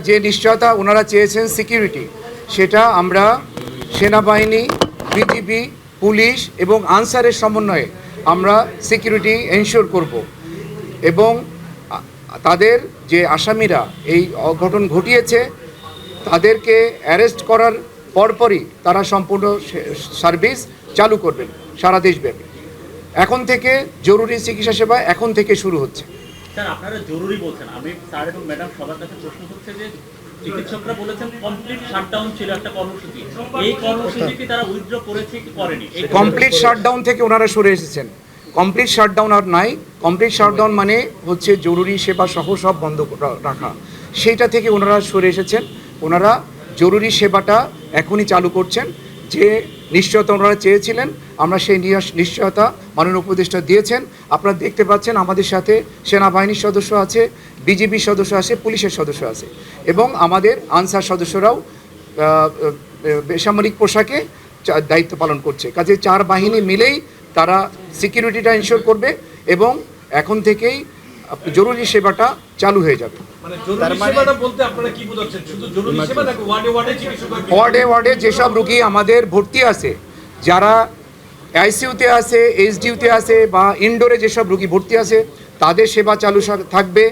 যে নিশ্চয়তা ওনারা চেয়েছেন সিকিউরিটি, সেটা আমরা সেনাবাহিনী, বিজিবি, পুলিশ এবং আনসারের সমন্বয়ে আমরা সিকিউরিটি এনশিওর করব এবং তাদের যে আসামিরা এই অঘটন ঘটিয়েছে তাদেরকে অ্যারেস্ট করার পরপরই তারা সম্পূর্ণ সার্ভিস চালু করবেন সারা দেশব্যাপী। এখন থেকে জরুরি চিকিৎসা সেবা এখন থেকে শুরু হচ্ছে। স্যার, আপনারা জরুরি বলছেন, আমি স্যার এবং ম্যাডাম সবার কাছে প্রশ্ন হচ্ছে যে চিকিৎসকরা বলেছেন কমপ্লিট শাটডাউন ছিল একটা কর্মসূচি, এই কর্মসূচি কি তারা উইথড্র করেছে কি করেনি? কমপ্লিট শাটডাউন থেকে ওনারা সরে এসেছেন। কমপ্লিট শাটডাউন আর নাই। কমপ্লিট শাটডাউন মানে হচ্ছে জরুরি সেবা সহ সব বন্ধ রাখা, সেইটা থেকে ওনারা সরে এসেছেন। ওনারা জরুরি সেবাটা এখনই চালু করছেন। যে নিশ্চয়তা ওনারা চেয়েছিলেন, আমরা সেই নিশ্চয়তা মাননীয় উপদেষ্টা দিয়েছেন। আপনারা দেখতে পাচ্ছেন আমাদের সাথে সেনাবাহিনীর সদস্য আছে, বিজিবির সদস্য আছে, পুলিশের সদস্য আছে এবং আমাদের আনসার সদস্যরাও বেসামরিক পোশাকে দায়িত্ব পালন করছে। কাজে 4 বাহিনী মিলেই তারা সিকিউরিটিটা ইনশিওর করবে এবং এখন থেকেই জরুরি সেবাটা চালু হয়ে যাবে। ওয়ার্ডে ওয়ার্ডে যেসব রোগী আমাদের ভর্তি আছে, যারা আইসিইউতে আছে, এইচডিইউতে আছে বা ইনডোরে যেসব রোগী ভর্তি আছে, তাদের সেবা চালু থাকবে।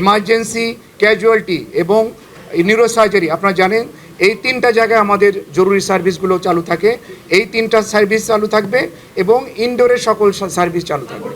ইমার্জেন্সি, ক্যাজুয়ালিটি এবং নিউরোসার্জারি, আপনারা জানেন এই 3টা জায়গায় আমাদের জরুরি সার্ভিসগুলো চালু থাকে। এই 3টা সার্ভিস চালু থাকবে এবং ইনডোরের সকল সার্ভিস চালু থাকবে।